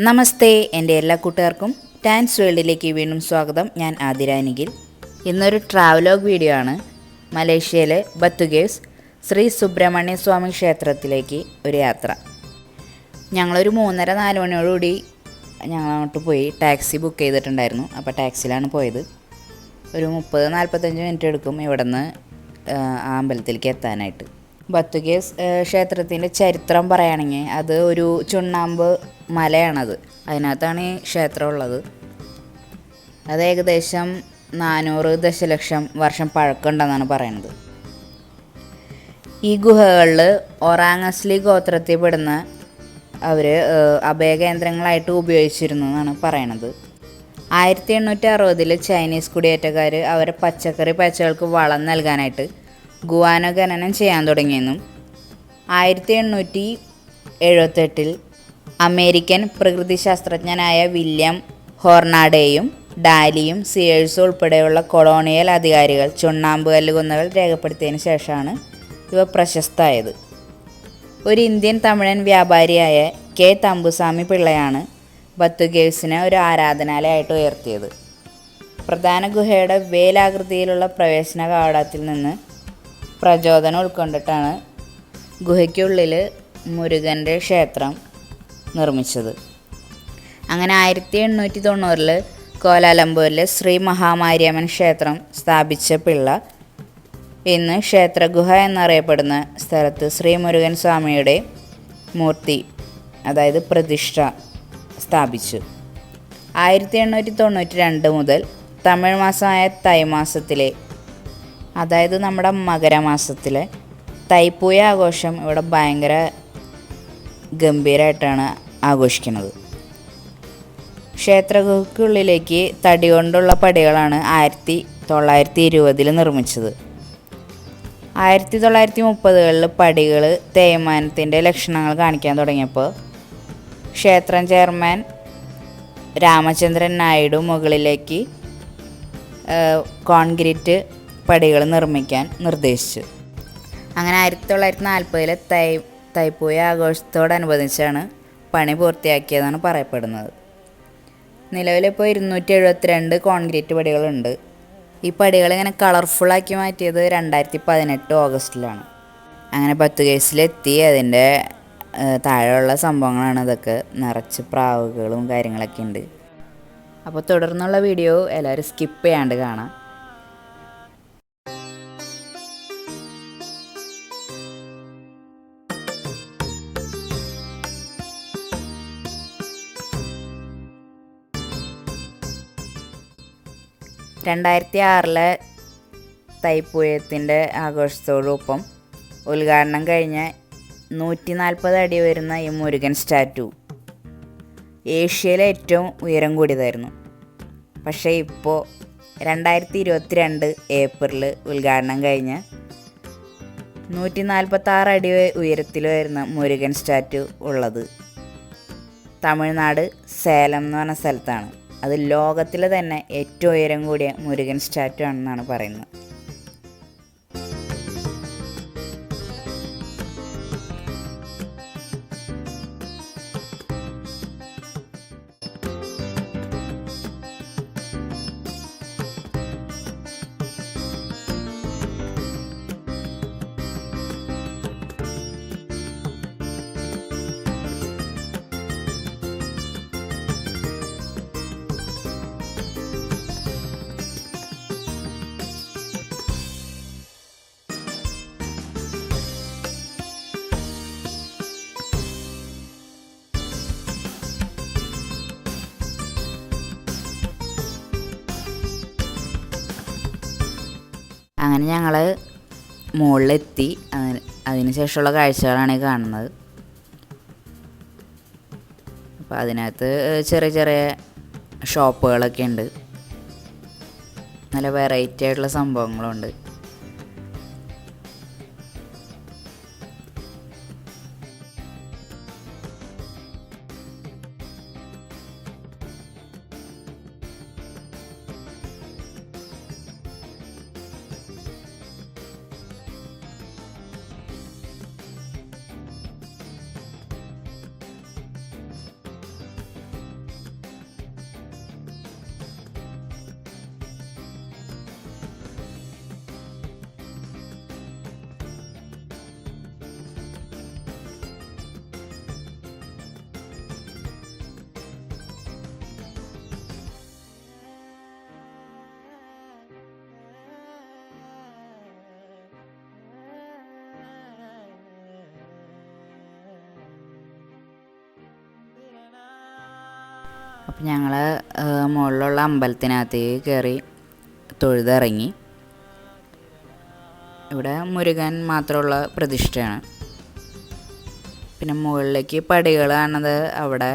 നമസ്തേ, എൻ്റെ എല്ലാ കൂട്ടുകാർക്കും ടാൻസ് വേൾഡിലേക്ക് വീണ്ടും സ്വാഗതം. ഞാൻ ആതിര നിഖിൽ. ഇന്നൊരു ട്രാവലോഗ് വീഡിയോ ആണ്. മലേഷ്യയിലെ ബത്തു കേവ്സ് ശ്രീ സുബ്രഹ്മണ്യ സ്വാമി ക്ഷേത്രത്തിലേക്ക് ഒരു യാത്ര. ഞങ്ങളൊരു 3:30-4 മണിയോടുകൂടി ഞങ്ങളങ്ങോട്ട് പോയി. ടാക്സി ബുക്ക് ചെയ്തിട്ടുണ്ടായിരുന്നു. അപ്പോൾ ടാക്സിയിലാണ് പോയത്. ഒരു 30-45 മിനിറ്റ് എടുക്കും ഇവിടെ നിന്ന് ആ അമ്പലത്തിലേക്ക് എത്താനായിട്ട്. ബത്തു കേവ്സ് ക്ഷേത്രത്തിൻ്റെ ചരിത്രം പറയുകയാണെങ്കിൽ അത് ഒരു ചുണ്ണാമ്പ് മലയാണത്. അതിനകത്താണ് ഈ ക്ഷേത്രം ഉള്ളത്. അത് ഏകദേശം 400 ദശലക്ഷം വർഷം പഴക്കമുണ്ടെന്നാണ് പറയുന്നത്. ഈ ഗുഹകളിൽ ഒറാങ്ങസ്ലി ഗോത്രത്തിൽപ്പെടുന്ന അവർ അഭയകേന്ദ്രങ്ങളായിട്ട് ഉപയോഗിച്ചിരുന്നു എന്നാണ് പറയണത്. 1860 ചൈനീസ് കുടിയേറ്റക്കാർ അവരെ പച്ചക്കറി പച്ചകൾക്ക് വളം നൽകാനായിട്ട് ഗുവാന ഖനനം ചെയ്യാൻ തുടങ്ങിയെന്നും 1878 അമേരിക്കൻ പ്രകൃതിശാസ്ത്രജ്ഞനായ വില്യം ഹോർണാഡെയും ഡാലിയും സിയേഴ്സും ഉൾപ്പെടെയുള്ള കൊളോണിയൽ അധികാരികൾ ചുണ്ണാമ്പ് കല്ലുകുന്നുകൾ രേഖപ്പെടുത്തിയതിന് ശേഷമാണ് ഇവ പ്രശസ്തമായത്. ഒരു ഇന്ത്യൻ തമിഴൻ വ്യാപാരിയായ കെ തമ്പുസാമി പിള്ളയാണ് ബത്തു കേവ്സിനെ ഒരു ആരാധനാലയമായിട്ട് ഉയർത്തിയത്. പ്രധാന ഗുഹയുടെ വേലാകൃതിയിലുള്ള പ്രവേശന കവാടത്തിൽ നിന്ന് പ്രചോദനം ഉൾക്കൊണ്ടിട്ടാണ് ഗുഹയ്ക്കുള്ളിൽ മുരുകൻ്റെ ക്ഷേത്രം നിർമ്മിച്ചത്. അങ്ങനെ 1890 കോലാലംപൂരിലെ ശ്രീ മഹാമാരിയമ്മൻ ക്ഷേത്രം സ്ഥാപിച്ച പിള്ള ഇന്ന് ക്ഷേത്രഗുഹ എന്നറിയപ്പെടുന്ന സ്ഥലത്ത് ശ്രീ മുരുകൻ സ്വാമിയുടെ മൂർത്തി, അതായത് പ്രതിഷ്ഠ സ്ഥാപിച്ചു. 1892 മുതൽ തമിഴ് മാസമായ തൈമാസത്തിലെ, അതായത് നമ്മുടെ മകരമാസത്തിലെ തൈപ്പൂയ ആഘോഷം ഇവിടെ ഭയങ്കര ഗംഭീരമായിട്ടാണ് ആഘോഷിക്കുന്നത്. ക്ഷേത്രഗുഹയ്ക്കുള്ളിലേക്ക് തടി കൊണ്ടുള്ള പടികളാണ് 1920 നിർമ്മിച്ചത്. 1930 പടികൾ തേയ്മാനത്തിൻ്റെ ലക്ഷണങ്ങൾ കാണിക്കാൻ തുടങ്ങിയപ്പോൾ ക്ഷേത്രം ചെയർമാൻ രാമചന്ദ്രൻ നായിഡു മുകളിലേക്ക് കോൺക്രീറ്റ് പടികൾ നിർമ്മിക്കാൻ നിർദ്ദേശിച്ചു. അങ്ങനെ 1940 തൈപ്പൂയ ആഘോഷത്തോടനുബന്ധിച്ചാണ് പണി പൂർത്തിയാക്കിയതാണ് പറയപ്പെടുന്നത്. നിലവിലിപ്പോൾ 272 കോൺക്രീറ്റ് പടികളുണ്ട്. ഈ പടികൾ ഇങ്ങനെ കളർഫുള്ളാക്കി മാറ്റിയത് 2018 ഓഗസ്റ്റിലാണ്. അങ്ങനെ ബത്തു കേവ്സിലെത്തി അതിൻ്റെ താഴെയുള്ള സംഭവങ്ങളാണ് ഇതൊക്കെ. നിറച്ച് പ്രാവുകളും കാര്യങ്ങളൊക്കെ ഉണ്ട്. അപ്പോൾ തുടർന്നുള്ള വീഡിയോ എല്ലാവരും സ്കിപ്പ് ചെയ്യാണ്ട് കാണാം. (2006) തൈപ്പൂയത്തിൻ്റെ ആഘോഷത്തോടൊപ്പം ഉദ്ഘാടനം കഴിഞ്ഞ 140 അടി വരുന്ന ഈ മുരുകൻ സ്റ്റാറ്റു ഏഷ്യയിലെ ഏറ്റവും ഉയരം കൂടിയതായിരുന്നു. പക്ഷേ ഇപ്പോൾ 2022 ഏപ്രിൽ ഉദ്ഘാടനം കഴിഞ്ഞ് 146 അടി ഉയരത്തിൽ വരുന്ന മുരുകൻ സ്റ്റാറ്റു ഉള്ളത് തമിഴ്നാട് സേലം എന്ന് പറഞ്ഞ സ്ഥലത്താണ്. അത് ലോകത്തിലെ തന്നെ ഏറ്റവും ഉയരം കൂടിയ മുരുകൻ സ്റ്റാറ്റു ആണെന്നാണ് പറയുന്നത്. അങ്ങനെ ഞങ്ങൾ മുകളിലെത്തി. അതിന് ശേഷമുള്ള കാഴ്ചകളാണ് ഈ കാണുന്നത്. അപ്പോൾ അതിനകത്ത് ചെറിയ ചെറിയ ഷോപ്പുകളൊക്കെ ഉണ്ട്. നല്ല വെറൈറ്റി ആയിട്ടുള്ള സംഭവങ്ങളുണ്ട്. അപ്പം ഞങ്ങൾ മുകളിലുള്ള അമ്പലത്തിനകത്തേക്ക് കയറി തൊഴുതിറങ്ങി. ഇവിടെ മുരുകൻ മാത്രമുള്ള പ്രതിഷ്ഠയാണ്. പിന്നെ മുകളിലേക്ക് പടികൾ കാണുന്നത് അവിടെ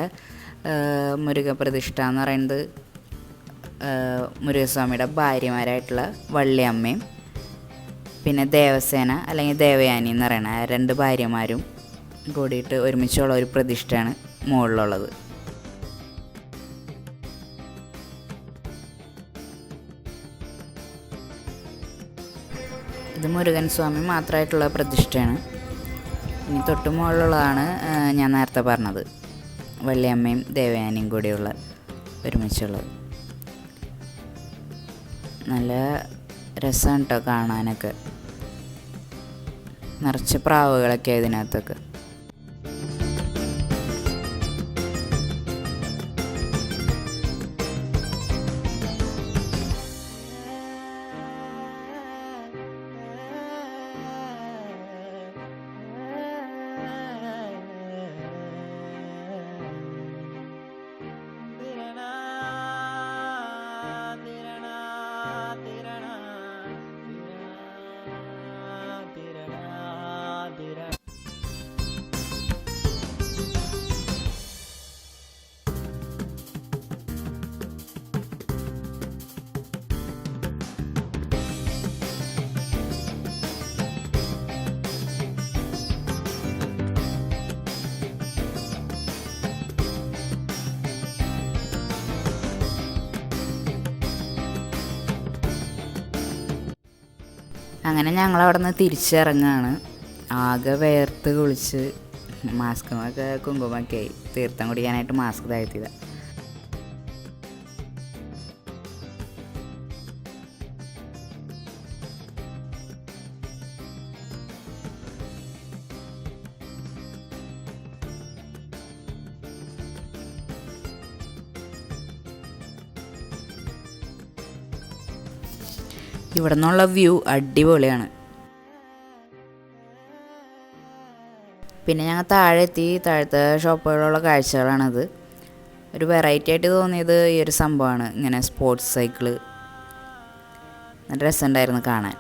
മുരുക പ്രതിഷ്ഠ എന്ന് പറയുന്നത് മുരുകസ്വാമിയുടെ ഭാര്യമാരായിട്ടുള്ള വള്ളിയമ്മയും പിന്നെ ദേവസേന അല്ലെങ്കിൽ ദേവയാനി എന്ന് പറയുന്ന 2 ഭാര്യമാരും കൂടിയിട്ട് ഒരുമിച്ചുള്ള ഒരു പ്രതിഷ്ഠയാണ് മുകളിലുള്ളത്. ഇത് മുരുകൻ സ്വാമി മാത്രമായിട്ടുള്ള പ്രതിഷ്ഠയാണ്. ഇനി തൊട്ട് മുകളിലുള്ളതാണ് ഞാൻ നേരത്തെ പറഞ്ഞത്, വള്ളിയമ്മയും ദേവയാനിയും കൂടിയുള്ള ഒരുമിച്ചുള്ളത്. നല്ല രസമാണ് കേട്ടോ കാണാനൊക്കെ. നിറച്ച് പ്രാവുകളൊക്കെ ഇതിനകത്തൊക്കെ. അങ്ങനെ ഞങ്ങളവിടെ നിന്ന് തിരിച്ചിറങ്ങുകയാണ്. ആകെ വേർത്ത് കുളിച്ച് മാസ്കുമൊക്കെ കുങ്കുമൊക്കെ ആയി. തീർത്ഥം കുടിക്കാനായിട്ട് മാസ്ക് താഴ്ത്തിയതാണ്. ഇവിടെ നിന്നുള്ള വ്യൂ അടിപൊളിയാണ്. പിന്നെ ഞങ്ങൾ താഴെ എത്തി. താഴത്തെ ഷോപ്പുകളുള്ള കാഴ്ചകളാണത്. ഒരു വെറൈറ്റി ആയിട്ട് തോന്നിയത് ഈ ഒരു സംഭവമാണ്. ഇങ്ങനെ സ്പോർട്സ് സൈക്കിള് നല്ല രസമുണ്ടായിരുന്നു കാണാൻ.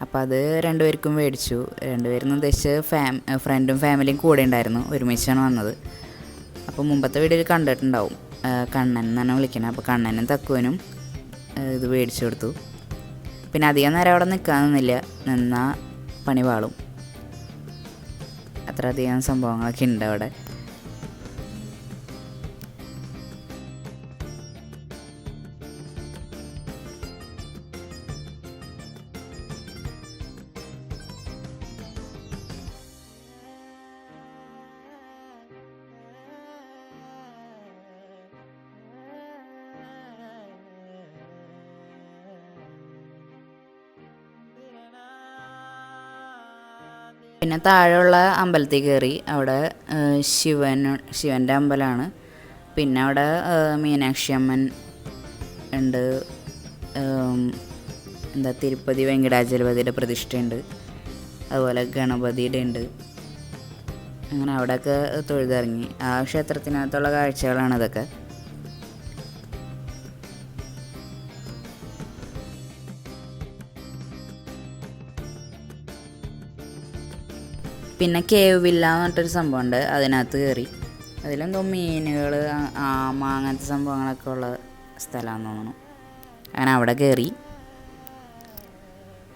അപ്പോൾ അത് 2 പേർക്കും മേടിച്ചു. 2 പേരെന്ന് ഉദ്ദേശിച്ച് ഫ്രണ്ടും ഫാമിലിയും കൂടെ ഉണ്ടായിരുന്നു. ഒരുമിച്ചാണ് വന്നത്. അപ്പോൾ മുമ്പത്തെ വീഡിയോയിൽ കണ്ടിട്ടുണ്ടാവും, കണ്ണൻ എന്നാണ് വിളിക്കുന്നത്. അപ്പോൾ കണ്ണനും തക്കുവനും ഇത് മേടിച്ചു കൊടുത്തു. പിന്നെ അധികം നേരം അവിടെ നിൽക്കാൻ നിന്നില്ല, നിന്നാൽ പണി പാളും. അത്രയധികം സംഭവങ്ങളൊക്കെ ഉണ്ട് അവിടെ. പിന്നെ താഴെയുള്ള അമ്പലത്തിൽ കയറി. അവിടെ ശിവൻ്റെ അമ്പലമാണ്. പിന്നെ അവിടെ മീനാക്ഷി അമ്മൻ ഉണ്ട്, തിരുപ്പതി വെങ്കടാചലപതിയുടെ പ്രതിഷ്ഠയുണ്ട്, അതുപോലെ ഗണപതിയുടെ ഉണ്ട്. അങ്ങനെ അവിടെയൊക്കെ തൊഴുതിറങ്ങി. ആ ക്ഷേത്രത്തിനകത്തുള്ള കാഴ്ചകളാണ് ഇതൊക്കെ. പിന്നെ കേവ് വില്ല എന്ന് പറഞ്ഞിട്ടൊരു സംഭവമുണ്ട്, അതിനകത്ത് കയറി. അതിലെന്തോ മീനുകൾ, ആമ, അങ്ങനത്തെ സംഭവങ്ങളൊക്കെ ഉള്ള സ്ഥലമാണെന്ന് തോന്നുന്നു. അങ്ങനെ അവിടെ കയറി.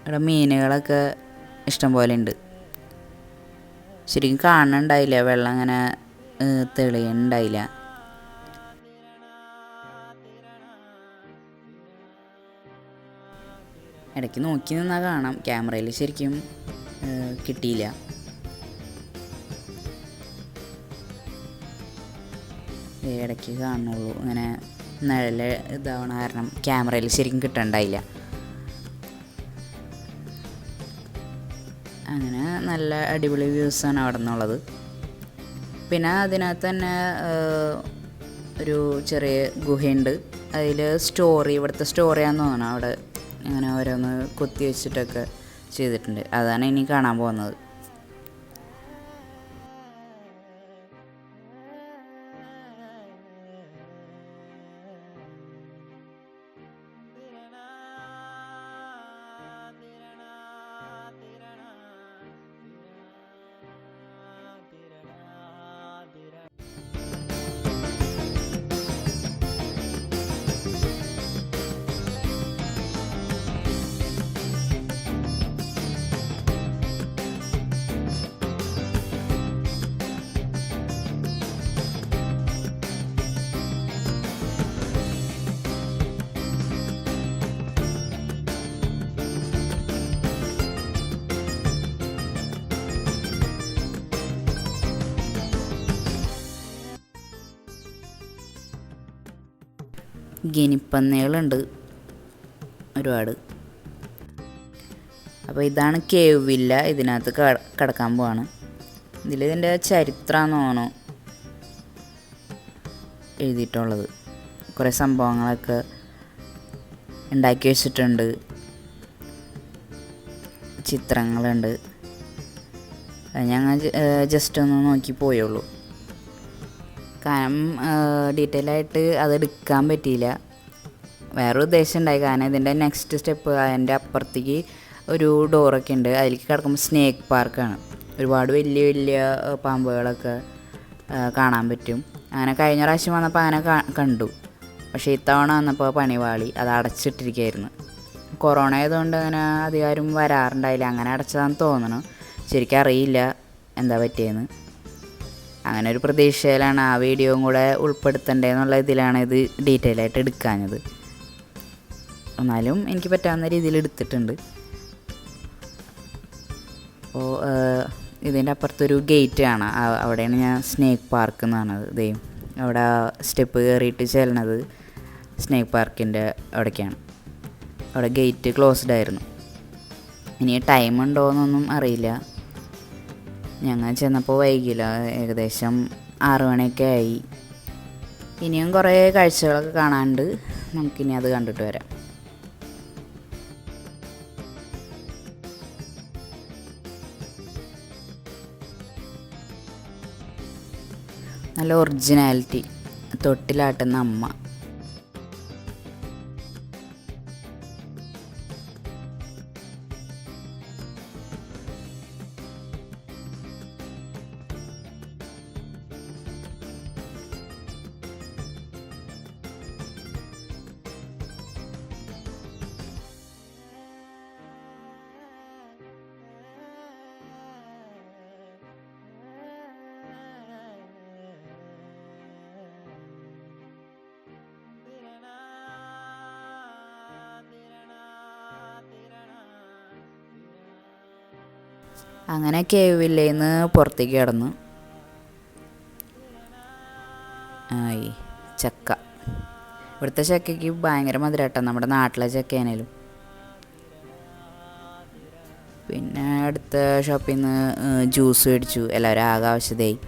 അവിടെ മീനുകളൊക്കെ ഇഷ്ടം പോലെ ഉണ്ട്. ശരിക്കും കാണുന്നുണ്ടായില്ല, വെള്ളം അങ്ങനെ തെളിയുന്നുണ്ടായില്ല. ഇടയ്ക്ക് നോക്കി നിന്നാൽ കാണാം, ക്യാമറയിൽ ശരിക്കും കിട്ടിയില്ല. ഇടയ്ക്ക് കാണുന്നുള്ളൂ, അങ്ങനെ നിഴൽ ഇതാവണ കാരണം ക്യാമറയിൽ ശരിക്കും കിട്ടണ്ടായില്ല. അങ്ങനെ നല്ല അടിപൊളി വ്യൂസാണ് അവിടെ നിന്നുള്ളത്. പിന്നെ അതിനകത്ത് തന്നെ ഒരു ചെറിയ ഗുഹയുണ്ട്. അതിൽ ഇവിടുത്തെ സ്റ്റോറിയാണെന്ന് തോന്നണം. അവിടെ അങ്ങനെ ഓരോന്ന് കൊത്തി വെച്ചിട്ടൊക്കെ ചെയ്തിട്ടുണ്ട്. അതാണ് ഇനി കാണാൻ പോകുന്നത്. ഗിനിപ്പന്നികളുണ്ട് ഒരുപാട്. അപ്പോൾ ഇതാണ് കേവ് വില്ല. ഇതിനകത്ത് കിടക്കാൻ പോവാണ്. ഇതിൻ്റെ ചരിത്രമാണെന്ന് തോന്നുന്നു എഴുതിയിട്ടുള്ളത്. കുറേ സംഭവങ്ങളൊക്കെ ഉണ്ടാക്കി വെച്ചിട്ടുണ്ട്, ചിത്രങ്ങളുണ്ട്. ഞങ്ങൾ ജസ്റ്റ് ഒന്ന് നോക്കി പോയുള്ളൂ. കാരണം ഡീറ്റെയിൽ ആയിട്ട് അത് എടുക്കാൻ പറ്റിയില്ല. വേറൊരു ഉദ്ദേശം ഉണ്ടായി. കാരണം ഇതിൻ്റെ നെക്സ്റ്റ് സ്റ്റെപ്പ് അതിൻ്റെ അപ്പുറത്തേക്ക് ഒരു ഡോറൊക്കെ ഉണ്ട്. അതിലേക്ക് കിടക്കുമ്പോൾ സ്നേക്ക് പാർക്കാണ്. ഒരുപാട് വലിയ വലിയ പാമ്പുകളൊക്കെ കാണാൻ പറ്റും. അങ്ങനെ കഴിഞ്ഞ പ്രാവശ്യം വന്നപ്പോൾ അങ്ങനെ കണ്ടു. പക്ഷേ ഇത്തവണ വന്നപ്പോൾ പണിവാളി, അത് അടച്ചിട്ടിരിക്കുകയായിരുന്നു. കൊറോണ ആയതുകൊണ്ട് അങ്ങനെ അധികാരം വരാറുണ്ടായില്ല. അങ്ങനെ അടച്ചതാണെന്ന് തോന്നണം. ശരിക്കും അറിയില്ല എന്താ പറ്റിയെന്ന്. അങ്ങനെ ഒരു പ്രതീക്ഷയിലാണ് ആ വീഡിയോയും കൂടെ ഉൾപ്പെടുത്തണ്ടേന്നുള്ള ഇതിലാണ് ഇത് ഡീറ്റെയിൽ ആയിട്ട് എടുക്കാഞ്ഞത്. എന്നാലും എനിക്ക് പറ്റാവുന്ന രീതിയിൽ എടുത്തിട്ടുണ്ട്. അപ്പോൾ ഇതിൻ്റെ അപ്പുറത്തൊരു ഗേറ്റ് ആണ്. അവിടെയാണ് ഞാൻ സ്നേക്ക് പാർക്ക് എന്ന് പറഞ്ഞത്. ഇതേ അവിടെ സ്റ്റെപ്പ് കയറിയിട്ട് ചെല്ലണത് സ്നേക്ക് പാർക്കിൻ്റെ അവിടേക്കാണ്. അവിടെ ഗേറ്റ് ക്ലോസ്ഡ് ആയിരുന്നു. ഇനി ടൈം ഉണ്ടോയെന്നൊന്നും അറിയില്ല. ഞങ്ങൾ ചെന്നപ്പോൾ വൈകില്ല, ഏകദേശം 6 മണിയൊക്കെ ആയി. ഇനിയും കുറേ കാഴ്ചകളൊക്കെ കാണാനുണ്ട്. നമുക്കിനി അത് കണ്ടിട്ട് വരാം. നല്ല ഒറിജിനാലിറ്റി, തൊട്ടിലാട്ടുന്ന അമ്മ. അങ്ങനെ കേവ് വില്ലയിൽ നിന്ന് പുറത്തേക്ക് കിടന്നു. ആയി ചക്ക. ഇവിടുത്തെ ചക്കയ്ക്ക് ഭയങ്കര മധുരമായിട്ടാണ്, നമ്മുടെ നാട്ടിലെ ചക്കയാണേലും. പിന്നെ അടുത്ത ഷോപ്പിൽ നിന്ന് ജ്യൂസ് മേടിച്ചു. എല്ലാവരും ആകെ ആവശ്യതയായി.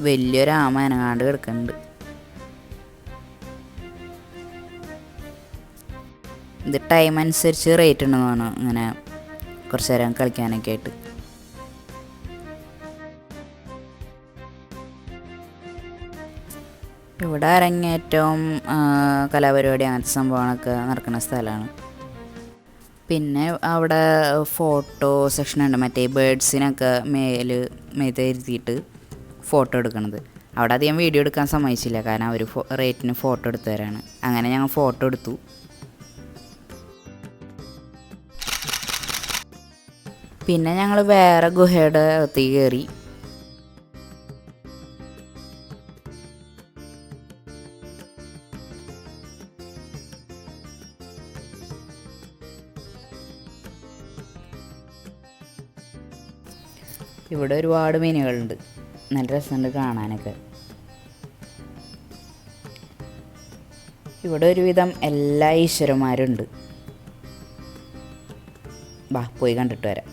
വലിയൊരു ആമ അനങ്ങാണ്ട് കിടക്കുന്നുണ്ട്. ഇത് ടൈം അനുസരിച്ച് റേറ്റ് ഉണ്ടെന്ന് തോന്നുന്നു, ഇങ്ങനെ കുറച്ച് നേരം കളിക്കാനൊക്കെ ആയിട്ട്. ഇവിടെ അരങ്ങേറ്റവും കലാപരിപാടി അങ്ങനത്തെ സംഭവങ്ങളൊക്കെ നടക്കുന്ന സ്ഥലമാണ്. പിന്നെ അവിടെ ഫോട്ടോ സെക്ഷൻ ഉണ്ട്. മറ്റേ ബേഡ്സിനൊക്കെ മേത്ത് ഇരുത്തിയിട്ട് ഫോട്ടോ എടുക്കണത്. അവിടെ അധികം വീഡിയോ എടുക്കാൻ സമ്മതിച്ചില്ല, കാരണം അവർ റേറ്റിന് ഫോട്ടോ എടുത്തു തരാണ്. അങ്ങനെ ഞങ്ങൾ ഫോട്ടോ എടുത്തു. പിന്നെ ഞങ്ങൾ വേറെ ഗുഹയുടെ അകത്തേക്ക് കയറി. ഇവിടെ ഒരുപാട് മീനുകളുണ്ട്. നല്ല രസമുണ്ട് കാണാനൊക്കെ. ഇവിടെ ഒരുവിധം എല്ലാ ഈശ്വരന്മാരുണ്ട്. വാ പോയി കണ്ടിട്ട് വരാം.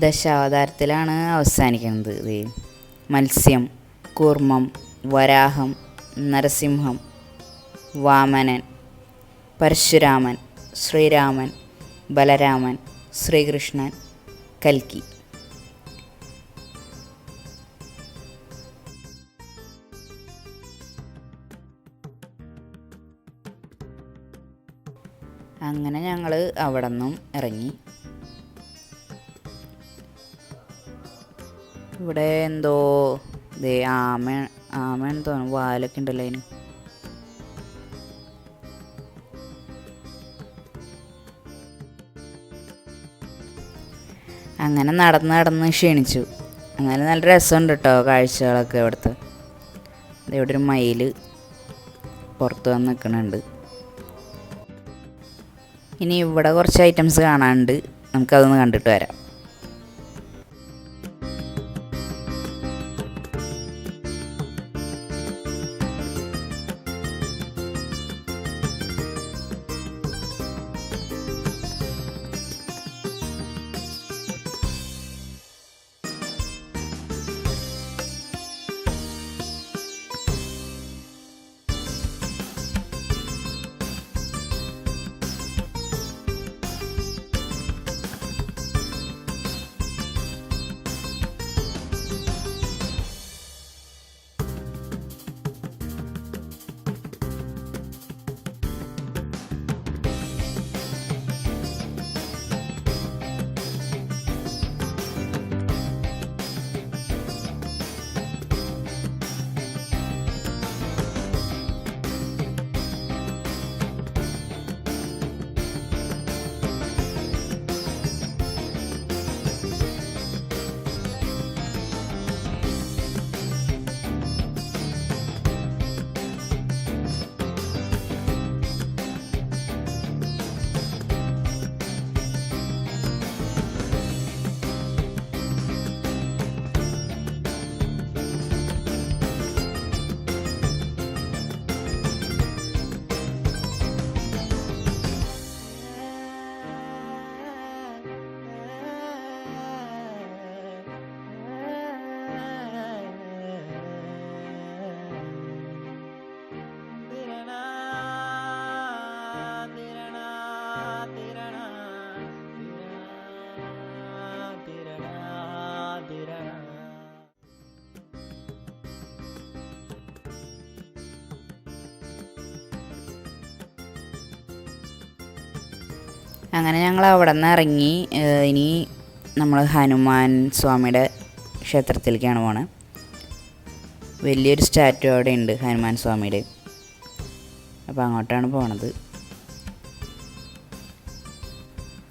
ദശാവതാരത്തിലാണ് അവസാനിക്കുന്നത്. ഇത് മത്സ്യം, കൂർമ്മം, വരാഹം, നരസിംഹം, വാമനൻ, പരശുരാമൻ, ശ്രീരാമൻ, ബലരാമൻ, ശ്രീകൃഷ്ണൻ, കൽക്കി. അങ്ങനെ ഞങ്ങൾ അവിടെ നിന്നും ഇറങ്ങി. ഇവിടെ എന്തോ ആമയെന്ന് തോന്നുന്നു, വാലൊക്കെ ഉണ്ടല്ലോ അതിന്. അങ്ങനെ നടന്ന് ക്ഷീണിച്ചു. അങ്ങനെ നല്ല രസമുണ്ട് കേട്ടോ കാഴ്ചകളൊക്കെ ഇവിടുത്തെ. ഇവിടെ ഒരു മയിൽ പുറത്ത് വന്ന് നിൽക്കുന്നുണ്ട്. ഇനി ഇവിടെ കുറച്ച് ഐറ്റംസ് കാണാനുണ്ട്, നമുക്കതൊന്ന് കണ്ടിട്ട് വരാം. അങ്ങനെ ഞങ്ങൾ അവിടെ നിന്ന് ഇറങ്ങി. ഇനി നമ്മൾ ഹനുമാൻ സ്വാമിയുടെ ക്ഷേത്രത്തിലേക്കാണ് പോണത്. വലിയൊരു സ്റ്റാറ്റു അവിടെ ഉണ്ട് ഹനുമാൻ സ്വാമിയുടെ. അപ്പോൾ അങ്ങോട്ടാണ് പോണത്.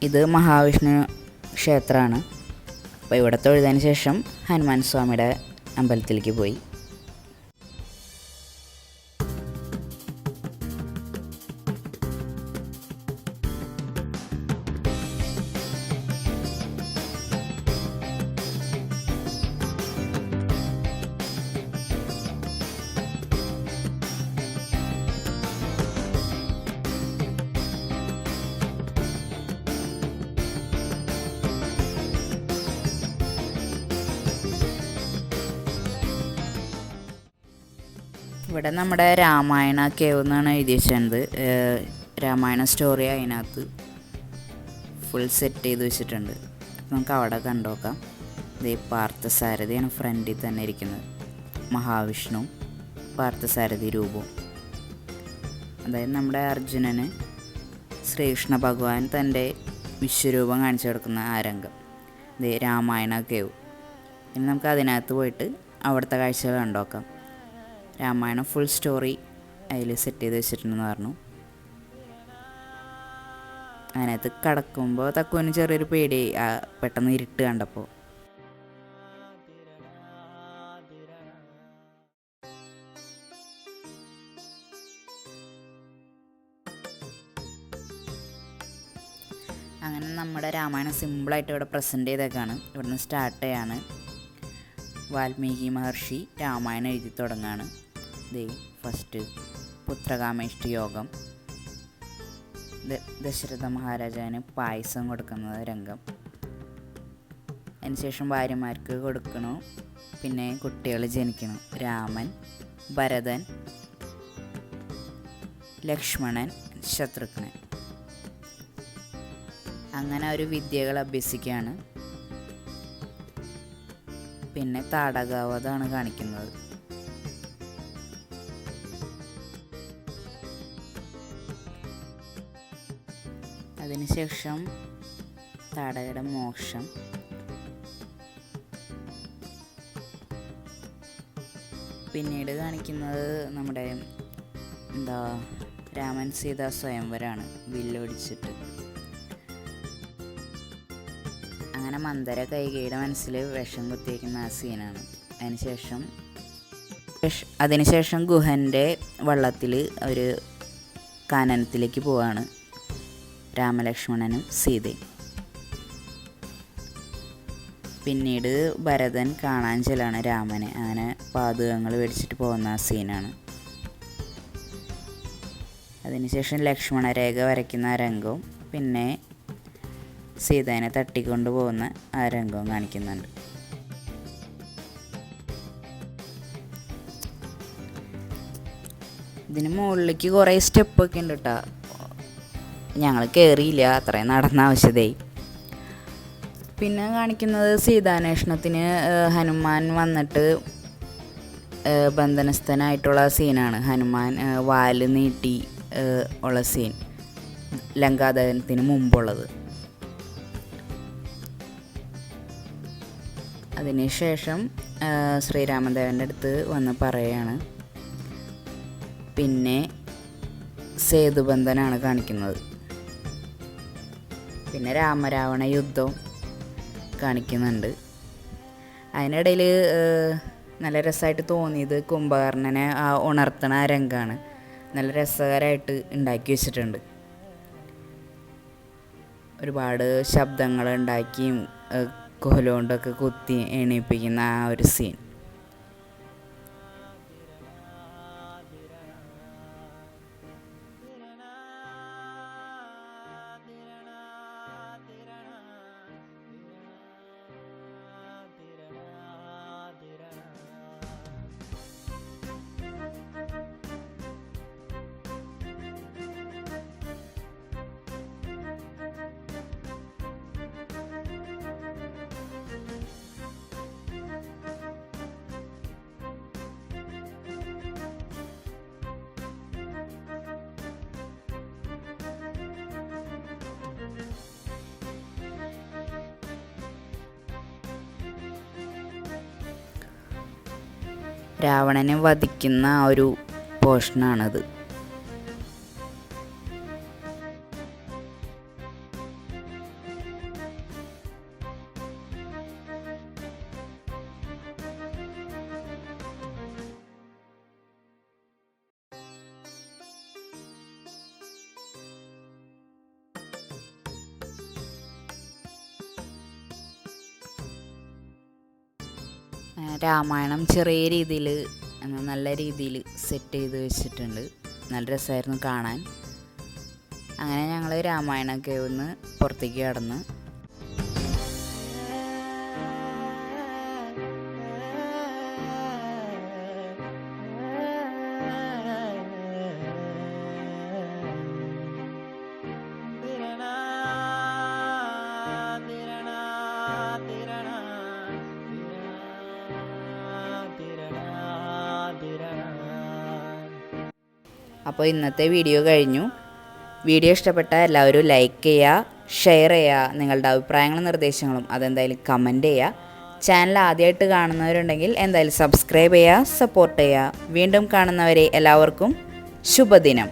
ഇത് മഹാവിഷ്ണു ക്ഷേത്രമാണ്. അപ്പോൾ ഇവിടെ തൊഴുതിന് ശേഷം ഹനുമാൻ സ്വാമിയുടെ അമ്പലത്തിലേക്ക് പോയി. ഇവിടെ നമ്മുടെ രാമായണ കേവ് എന്നാണ് എഴുതി വെച്ചിട്ടുണ്ട്. രാമായണ സ്റ്റോറി അതിനകത്ത് ഫുൾ സെറ്റ് ചെയ്ത് വെച്ചിട്ടുണ്ട്. നമുക്ക് അവിടെ കണ്ടുനോക്കാം. ഇത് പാർത്ഥസാരഥിയാണ് ഫ്രണ്ടിൽ തന്നെ ഇരിക്കുന്നത്. മഹാവിഷ്ണു പാർത്ഥസാരഥി രൂപവും. അതായത് നമ്മുടെ അർജുനന് ശ്രീകൃഷ്ണ ഭഗവാൻ തൻ്റെ വിശ്വരൂപം കാണിച്ചു കൊടുക്കുന്ന ആ രംഗം. ഇത് രാമായണ കേവ്. ഇനി നമുക്ക് അതിനകത്ത് പോയിട്ട് അവിടുത്തെ കാഴ്ചകൾ കണ്ടുനോക്കാം. രാമായണം ഫുൾ സ്റ്റോറി അതിൽ സെറ്റ് ചെയ്ത് വെച്ചിട്ടുണ്ടെന്ന് പറഞ്ഞു. അതിനകത്ത് കടക്കുമ്പോൾ തക്കുവിന് ചെറിയൊരു പേടി, പെട്ടെന്ന് ഇരുട്ട് കണ്ടപ്പോൾ. അങ്ങനെ നമ്മുടെ രാമായണം സിമ്പിളായിട്ട് ഇവിടെ പ്രസൻറ്റ് ചെയ്തേക്കാണ്. ഇവിടുന്ന് സ്റ്റാർട്ട് ചെയ്യാണ്. വാൽമീകി മഹർഷി രാമായണം എഴുതി തുടങ്ങാണ്. ഫസ്റ്റ് പുത്രകാമേഷ്ടി യോഗം. ദശരഥ മഹാരാജാവിന് പായസം കൊടുക്കുന്ന രംഗം. അതിനുശേഷം ഭാര്യമാർക്ക് കൊടുക്കണു. പിന്നെ കുട്ടികൾ ജനിക്കണം. രാമൻ, ഭരതൻ, ലക്ഷ്മണൻ, ശത്രുഘ്നൻ. അങ്ങനെ ഒരു വിദ്യകൾ അഭ്യസിക്കുകയാണ്. പിന്നെ താടകാവധമാണ് കാണിക്കുന്നത്. അതിനുശേഷം താടകയുടെ മോക്ഷം. പിന്നീട് കാണിക്കുന്നത് നമ്മുടെ രാമൻ സീതാ സ്വയംവരാണ്, വില്ലൊടിച്ചിട്ട്. അങ്ങനെ മന്ദര കൈകയുടെ മനസ്സിൽ വിഷം കുത്തിയേക്കുന്ന ആ സീനാണ്. അതിനുശേഷം ഗുഹൻ്റെ വള്ളത്തിൽ അവർ കാനനത്തിലേക്ക് പോവാണ്, രാമലക്ഷ്മണനും സീതയും. പിന്നീട് ഭരതൻ കാണാൻ ചെല്ലാണ് രാമനെ. അങ്ങനെ പാതകങ്ങൾ മേടിച്ചിട്ട് പോകുന്ന ആ സീനാണ്. അതിനുശേഷം ലക്ഷ്മണരേഖ വരയ്ക്കുന്ന ആ രംഗവും പിന്നെ സീതേനെ തട്ടിക്കൊണ്ടു പോകുന്ന ആ രംഗവും കാണിക്കുന്നുണ്ട്. ഇതിന് മുകളിലേക്ക് കുറേ സ്റ്റെപ്പൊക്കെ ഉണ്ട് കേട്ടോ. ഞങ്ങൾ കയറിയില്ല, അത്രയും നടന്ന ആവശ്യതയായി. പിന്നെ കാണിക്കുന്നത് സീതാന്വേഷണത്തിന് ഹനുമാൻ വന്നിട്ട് ബന്ധനസ്ഥനായിട്ടുള്ള സീനാണ്. ഹനുമാൻ വാല് നീട്ടി ഉള്ള സീൻ, ലങ്കാദഹനത്തിന് മുമ്പുള്ളത്. അതിനുശേഷം ശ്രീരാമദേവൻ്റെ അടുത്ത് വന്ന് പറയുകയാണ്. പിന്നെ സേതുബന്ധനാണ് കാണിക്കുന്നത്. പിന്നെ രാമരാവണ യുദ്ധം കാണിക്കുന്നുണ്ട്. അതിനിടയിൽ നല്ല രസമായിട്ട് തോന്നിയത് കുംഭകർണനെ ഉണർത്തണ ആ രംഗമാണ്. നല്ല രസകരമായിട്ട് ഉണ്ടാക്കി വെച്ചിട്ടുണ്ട്. ഒരുപാട് ശബ്ദങ്ങൾ ഉണ്ടാക്കിയും കോലോണ്ടൊക്കെ കുത്തി എണീപ്പിക്കുന്ന ആ ഒരു സീൻ. രാവണനെ വധിക്കുന്ന ആ ഒരു പോർഷനാണത്. രാമായണം ചെറിയ രീതിയിൽ നല്ല രീതിയിൽ സെറ്റ് ചെയ്ത് വെച്ചിട്ടുണ്ട്. നല്ല രസമായിരുന്നു കാണാൻ. അങ്ങനെ ഞങ്ങൾ രാമായണമൊക്കെ ഒന്ന് പുറത്തേക്ക് കടന്ന് അപ്പോൾ ഇന്നത്തെ വീഡിയോ കഴിഞ്ഞു. വീഡിയോ ഇഷ്ടപ്പെട്ട എല്ലാവരും ലൈക്ക് ചെയ്യുക, ഷെയർ ചെയ്യുക. നിങ്ങളുടെ അഭിപ്രായങ്ങളും നിർദ്ദേശങ്ങളും അതെന്തായാലും കമൻറ്റ് ചെയ്യുക. ചാനൽ ആദ്യമായിട്ട് കാണുന്നവരുണ്ടെങ്കിൽ എന്തായാലും സബ്സ്ക്രൈബ് ചെയ്യുക, സപ്പോർട്ട് ചെയ്യുക. വീണ്ടും കാണുന്നവരെ എല്ലാവർക്കും ശുഭദിനം.